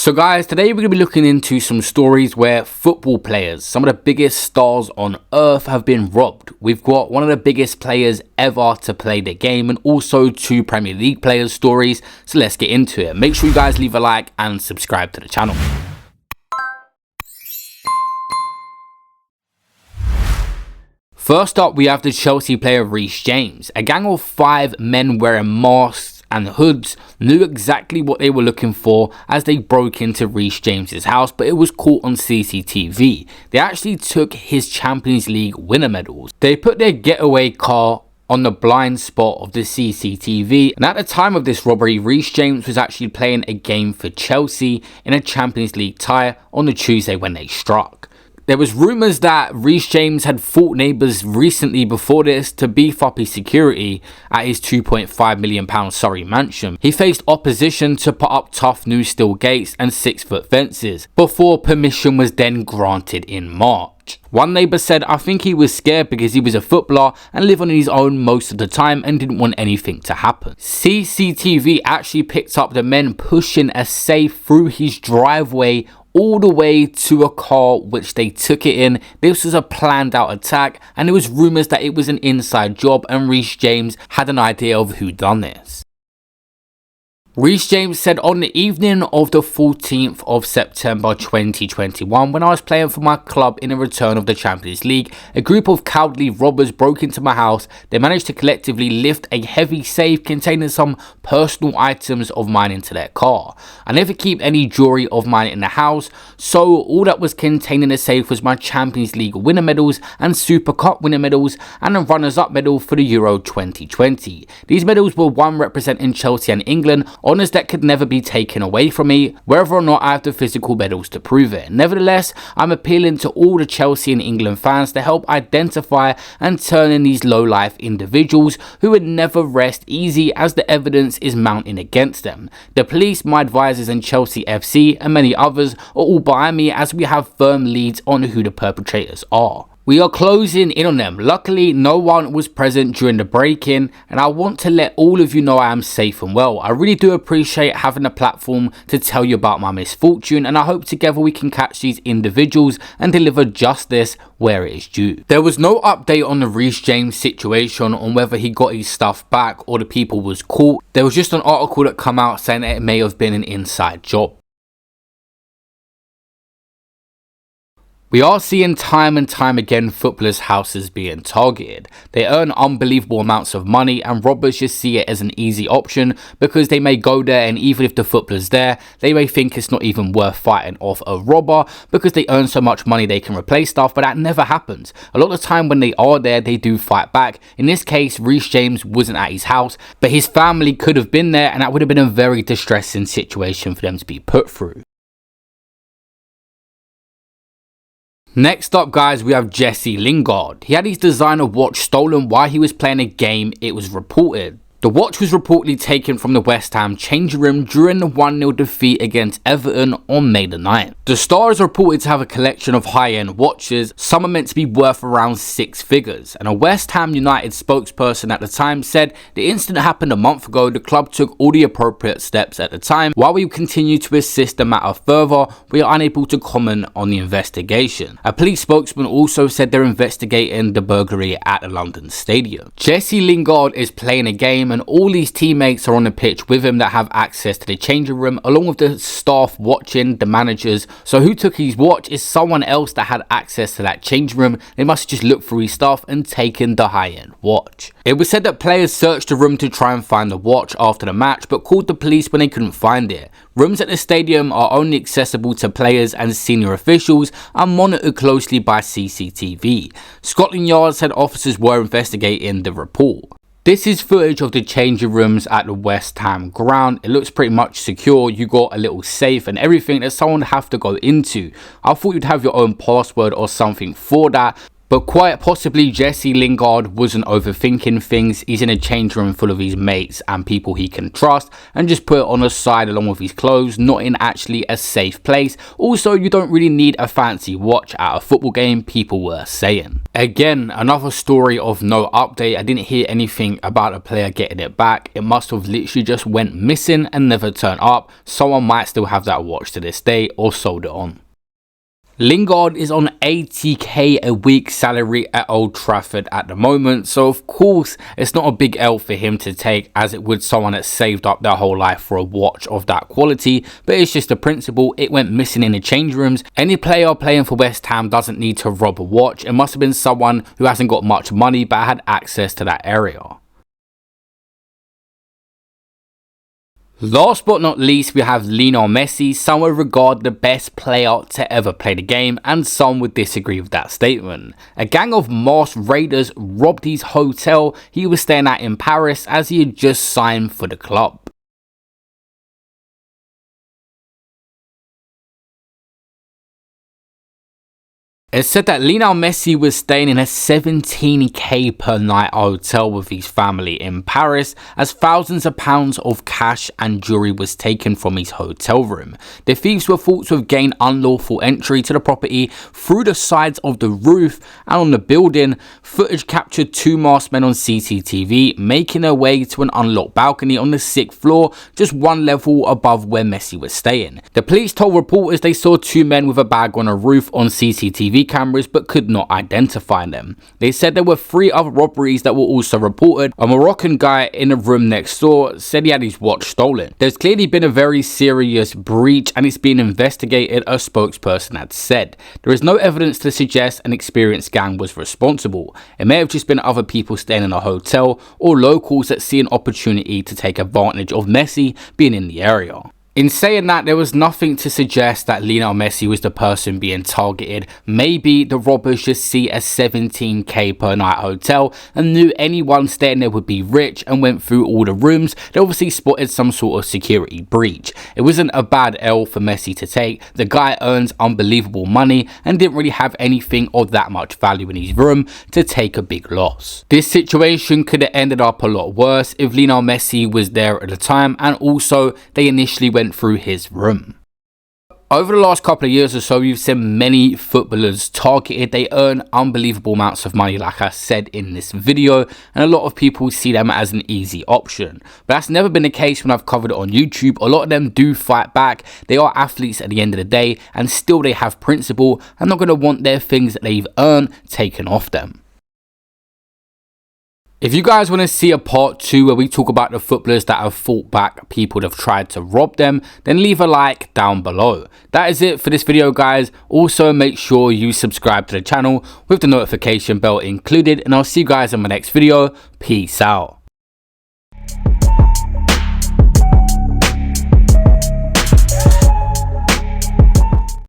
So guys, today we're going to be looking into some stories where football players, some of the biggest stars on earth, have been robbed. We've got one of the biggest players ever to play the game and also two Premier League players' stories. So let's get into it. Make sure you guys leave a like and subscribe to the channel. First up, we have the Chelsea player Rhys James. A gang of 5 men wearing masks and hoods knew exactly what they were looking for as they broke into Rhys James's house, but it was caught on CCTV. They actually took his Champions League winner medals. They put their getaway car on the blind spot of the CCTV, and at the time of this robbery, Rhys James was actually playing a game for Chelsea in a Champions League tie on the Tuesday when they struck. There was rumours that Rhys James had fought neighbours recently before this to beef up his security at his £2.5 million Surrey mansion. He faced opposition to put up tough new steel gates and 6-foot fences before permission was then granted in March. One neighbour said, "I think he was scared because he was a footballer and lived on his own most of the time and didn't want anything to happen." CCTV actually picked up the men pushing a safe through his driveway all the way to a car which they took it in. This was a planned out attack, and there was rumours that it was an inside job and Rhys James had an idea of who done this. Rhys James said, "On the evening of the 14th of September 2021, when I was playing for my club in a return of the Champions League, a group of cowardly robbers broke into my house. They managed to collectively lift a heavy safe containing some personal items of mine into their car. I never keep any jewellery of mine in the house, so all that was contained in the safe was my Champions League winner medals and Super Cup winner medals and a runners-up medal for the Euro 2020. These medals were one representing Chelsea and England, honours that could never be taken away from me, whether or not I have the physical medals to prove it. Nevertheless, I'm appealing to all the Chelsea and England fans to help identify and turn in these low-life individuals who would never rest easy as the evidence is mounting against them. The police, my advisors and Chelsea FC and many others are all behind me as we have firm leads on who the perpetrators are. We are closing in on them. Luckily, no one was present during the break-in, and I want to let all of you know I am safe and well. I really do appreciate having a platform to tell you about my misfortune, and I hope together we can catch these individuals and deliver justice where it is due." There was no update on the Rhys James situation, on whether he got his stuff back or the people was caught. There was just an article that come out saying that it may have been an inside job. We are seeing time and time again footballers' houses being targeted. They earn unbelievable amounts of money and robbers just see it as an easy option because they may go there, and even if the footballer's there, they may think it's not even worth fighting off a robber because they earn so much money they can replace stuff, but that never happens. A lot of the time when they are there, they do fight back. In this case, Rhys James wasn't at his house, but his family could have been there, and that would have been a very distressing situation for them to be put through. Next up, guys, we have Lingard. He had his designer watch stolen while he was playing a game, it was reported. The watch was reportedly taken from the West Ham changing room during the 1-0 defeat against Everton on May the 9th. The star is reported to have a collection of high-end watches. Some are meant to be worth around 6 figures. And a West Ham United spokesperson at the time said the incident happened a month ago. The club took all the appropriate steps at the time. While we continue to assist the matter further, we are unable to comment on the investigation. A police spokesman also said they're investigating the burglary at the London stadium. Lingard is playing a game, and all his teammates are on the pitch with him that have access to the changing room, along with the staff watching, the managers. So who took his watch is someone else that had access to that changing room. They must just look through his stuff and taken the high-end watch. It was said that players searched the room to try and find the watch after the match, but called the police when they couldn't find it. Rooms at the stadium are only accessible to players and senior officials and monitored closely by CCTV. Scotland Yard said officers were investigating the report. This is footage of the changing rooms at the West Ham ground. It looks pretty much secure. You got a little safe and everything that someone would have to go into. I thought you'd have your own password or something for that. But quite possibly Jesse Lingard wasn't overthinking things. He's in a change room full of his mates and people he can trust, and just put it on the side along with his clothes, not in actually a safe place. Also, you don't really need a fancy watch at a football game, people were saying. Again, another story of no update. I didn't hear anything about a player getting it back. It must have literally just went missing and never turned up. Someone might still have that watch to this day or sold it on. Lingard is on 80k a week salary at Old Trafford at the moment, so of course it's not a big L for him to take as it would someone that saved up their whole life for a watch of that quality, but it's just a principle. It went missing in the change rooms. Any player playing for West Ham doesn't need to rob a watch. It must have been someone who hasn't got much money but had access to that area. Last but not least, we have Lionel Messi. Some would regard the best player to ever play the game, and some would disagree with that statement. A gang of masked raiders robbed his hotel he was staying at in Paris as he had just signed for the club. It said that Lionel Messi was staying in a 17k per night hotel with his family in Paris as thousands of pounds of cash and jewelry was taken from his hotel room. The thieves were thought to have gained unlawful entry to the property through the sides of the roof and on the building. Footage captured two masked men on CCTV making their way to an unlocked balcony on the 6th floor, just one level above where Messi was staying. The police told reporters they saw two men with a bag on a roof on CCTV cameras but could not identify them. They said there were 3 other robberies that were also reported. A Moroccan guy in a room next door said he had his watch stolen. There's clearly been a very serious breach and it's being investigated, a spokesperson had said. There is no evidence to suggest an experienced gang was responsible. It may have just been other people staying in a hotel or locals that see an opportunity to take advantage of Messi being in the area. In saying that, there was nothing to suggest that Lionel Messi was the person being targeted. Maybe the robbers just see a 17k per night hotel and knew anyone staying there would be rich and went through all the rooms. They obviously spotted some sort of security breach. It wasn't a bad L for Messi to take. The guy earns unbelievable money and didn't really have anything of that much value in his room to take a big loss. This situation could have ended up a lot worse if Lionel Messi was there at the time, and also they initially went through his room. Over the last couple of years or so, you've seen many footballers targeted. They earn unbelievable amounts of money, like I said in this video, and a lot of people see them as an easy option. But that's never been the case when I've covered it on YouTube. A lot of them do fight back. They are athletes at the end of the day, and still they have principle and not going to want their things that they've earned taken off them. If you guys want to see a part 2 where we talk about the footballers that have fought back people that have tried to rob them, then leave a like down below. That is it for this video, guys. Also, make sure you subscribe to the channel with the notification bell included, and I'll see you guys in my next video. Peace out.